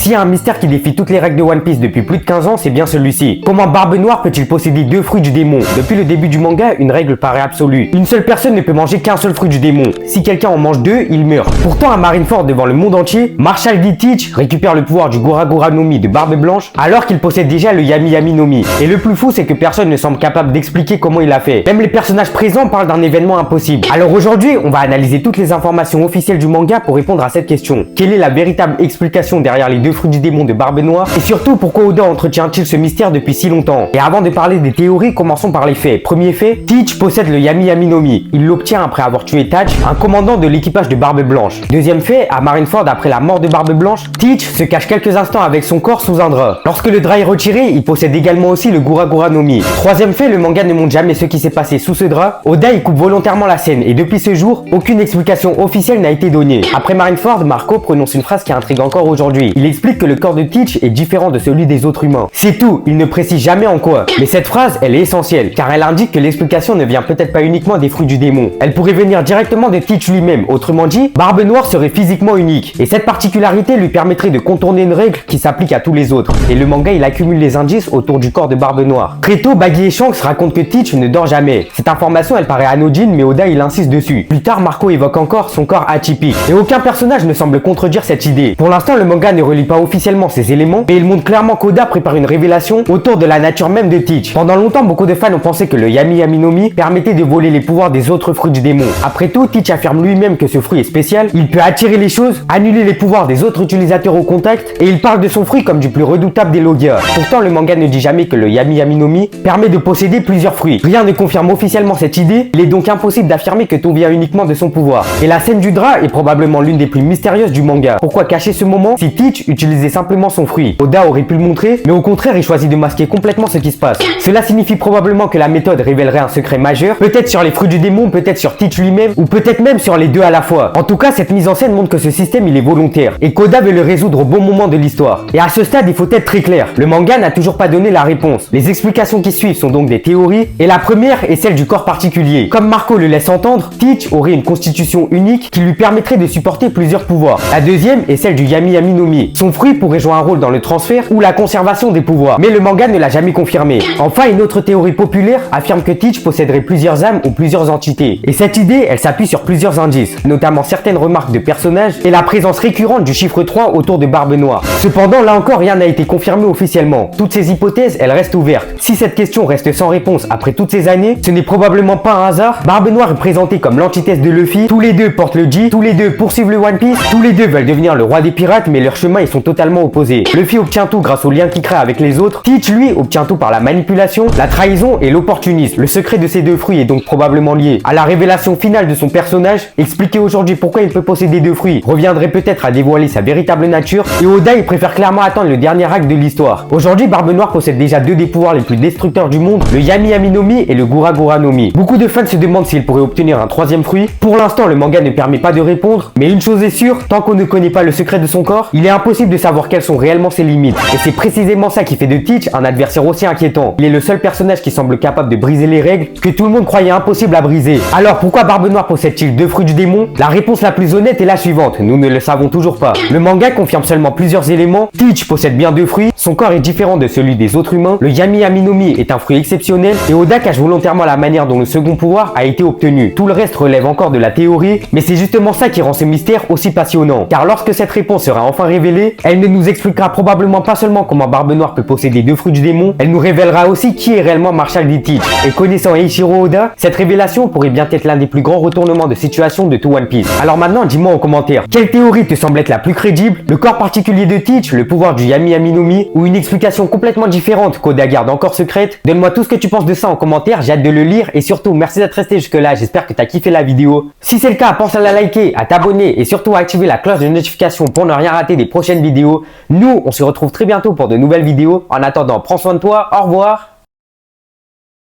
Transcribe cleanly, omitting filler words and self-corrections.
s'il y a un mystère qui défie toutes les règles de One Piece depuis plus de 15 ans, c'est bien celui-ci. Comment Barbe Noire peut-il posséder 2 fruits du démon? Depuis le début du manga, une règle paraît absolue. Une seule personne ne peut manger qu'un seul fruit du démon. Si quelqu'un en mange 2, il meurt. Pourtant, à Marineford, devant le monde entier, Marshall D. Teach récupère le pouvoir du Gura Gura no Mi de Barbe Blanche, alors qu'il possède déjà le Yami Yami no Mi. Et le plus fou, c'est que personne ne semble capable d'expliquer comment il a fait. Même les personnages présents parlent d'un événement impossible. Alors aujourd'hui, on va analyser toutes les informations officielles du manga pour répondre à cette question. Quelle est la véritable explication derrière les 2 fruits du démon de Barbe Noire? Et surtout, pourquoi Oda entretient-il ce mystère depuis si longtemps? Et avant de parler des théories, commençons par les faits. Premier fait, Teach possède le Yami Yami no Mi. Il l'obtient après avoir tué Tatch, un commandant de l'équipage de Barbe Blanche. Deuxième fait, à Marineford, après la mort de Barbe Blanche, Teach se cache quelques instants avec son corps sous un drap. Lorsque le drap est retiré, il possède également aussi le Gura Gura no Mi. Troisième fait, le manga ne montre jamais ce qui s'est passé sous ce drap. Oda il coupe volontairement la scène et depuis ce jour, aucune explication officielle n'a été donnée. Après Marineford, Marco prononce une phrase qui intrigue encore aujourd'hui. Il explique que le corps de Teach est différent de celui des autres humains. C'est tout, il ne précise jamais en quoi. Mais cette phrase, elle est essentielle, car elle indique que l'explication ne vient peut-être pas uniquement des fruits du démon. Elle pourrait venir directement de Teach lui-même. Autrement dit, Barbe Noire serait physiquement unique. Et cette particularité lui permettrait de contourner une règle qui s'applique à tous les autres. Et le manga, il accumule les indices autour du corps de Barbe Noire. Très tôt, Baggy et Shanks racontent que Teach ne dort jamais. Cette information, elle paraît anodine, mais Oda, il insiste dessus. Plus tard, Marco évoque encore son corps atypique. Et aucun personnage ne semble contredire cette idée. Pour l'instant, le manga ne relie pas officiellement ces éléments, mais il montre clairement qu'Oda prépare une révélation autour de la nature même de Teach. Pendant longtemps, beaucoup de fans ont pensé que le Yami Yami no Mi permettait de voler les pouvoirs des autres fruits du démon. Après tout, Teach affirme lui-même que ce fruit est spécial, il peut attirer les choses, annuler les pouvoirs des autres utilisateurs au contact, et il parle de son fruit comme du plus redoutable des Logia. Pourtant, le manga ne dit jamais que le Yami Yami no Mi permet de posséder plusieurs fruits. Rien ne confirme officiellement cette idée, il est donc impossible d'affirmer que tout vient uniquement de son pouvoir. Et la scène du drap est probablement l'une des plus mystérieuses du manga. Pourquoi cacher ce moment si Teach utilisait simplement son fruit? Oda aurait pu le montrer, mais au contraire, il choisit de masquer complètement ce qui se passe. Cela signifie probablement que la méthode révélerait un secret majeur, peut-être sur les fruits du démon, peut-être sur Teach lui-même, ou peut-être même sur les deux à la fois. En tout cas, cette mise en scène montre que ce système il est volontaire, et qu'Oda veut le résoudre au bon moment de l'histoire. Et à ce stade, il faut être très clair, le manga n'a toujours pas donné la réponse. Les explications qui suivent sont donc des théories, et la première est celle du corps particulier. Comme Marco le laisse entendre, Teach aurait une constitution unique qui lui permettrait de supporter plusieurs pouvoirs. La deuxième est celle du Yami Yami no Mi. Son fruit pourrait jouer un rôle dans le transfert ou la conservation des pouvoirs, mais le manga ne l'a jamais confirmé. Enfin, une autre théorie populaire affirme que Teach posséderait plusieurs âmes ou plusieurs entités. Et cette idée, elle s'appuie sur plusieurs indices, notamment certaines remarques de personnages et la présence récurrente du chiffre 3 autour de Barbe Noire. Cependant, là encore, rien n'a été confirmé officiellement. Toutes ces hypothèses, elles restent ouvertes. Si cette question reste sans réponse après toutes ces années, ce n'est probablement pas un hasard. Barbe Noire est présentée comme l'antithèse de Luffy, tous les deux portent le G, tous les deux poursuivent le One Piece, tous les deux veulent devenir le roi des pirates, mais leurs chemins ils sont totalement opposés. Luffy obtient tout grâce au lien qu'il crée avec les autres, Teach lui obtient tout par la manipulation, la trahison et l'opportunisme. Le secret de ces deux fruits est donc probablement lié à la révélation finale de son personnage. Expliquer aujourd'hui pourquoi il peut posséder 2 fruits reviendrait peut-être à dévoiler sa véritable nature, et Oda il préfère clairement attendre le dernier acte de l'histoire. Aujourd'hui, Barbe Noire possède déjà 2 des pouvoirs les plus destructeurs du monde, le Yami Yami no Mi et le Gura Gura no Mi. Beaucoup de fans se demandent s'il pourrait obtenir un 3e fruit. Pour l'instant, le manga ne permet pas de répondre, mais une chose est sûre, tant qu'on ne connaît pas le secret de son corps, il est impossible de savoir quelles sont réellement ses limites. Et c'est précisément ça qui fait de Teach un adversaire aussi inquiétant. Il est le seul personnage qui semble capable de briser les règles que tout le monde croyait impossible à briser. Alors pourquoi Barbe Noire possède-t-il 2 fruits du démon? La réponse la plus honnête est la suivante, nous ne le savons toujours pas. Le manga confirme seulement plusieurs éléments. Teach possède bien 2 fruits, son corps est différent de celui des autres humains, le Yami Yami no Mi est un fruit exceptionnel, et Oda cache volontairement la manière dont le second pouvoir a été obtenu. Tout le reste relève encore de la théorie, mais c'est justement ça qui rend ce mystère aussi passionnant. Car lorsque cette réponse sera enfin révélée, elle ne nous expliquera probablement pas seulement comment Barbe Noire peut posséder 2 fruits du démon, elle nous révélera aussi qui est réellement Marshall D. Teach. Et connaissant Eiichiro Oda, cette révélation pourrait bien être l'un des plus grands retournements de situation de tout One Piece. Alors maintenant, dis-moi en commentaire, quelle théorie te semble être la plus crédible? Le corps particulier de Teach, le pouvoir du Yami Yami no Mi, ou une explication complètement différente qu'Oda garde encore secrète? Donne-moi tout ce que tu penses de ça en commentaire, j'ai hâte de le lire, et surtout merci d'être resté jusque là, j'espère que tu as kiffé la vidéo. Si c'est le cas, pense à la liker, à t'abonner et surtout à activer la cloche de notification pour ne rien rater des prochaines vidéos. Nous, on se retrouve très bientôt pour de nouvelles vidéos. En attendant, prends soin de toi, au revoir.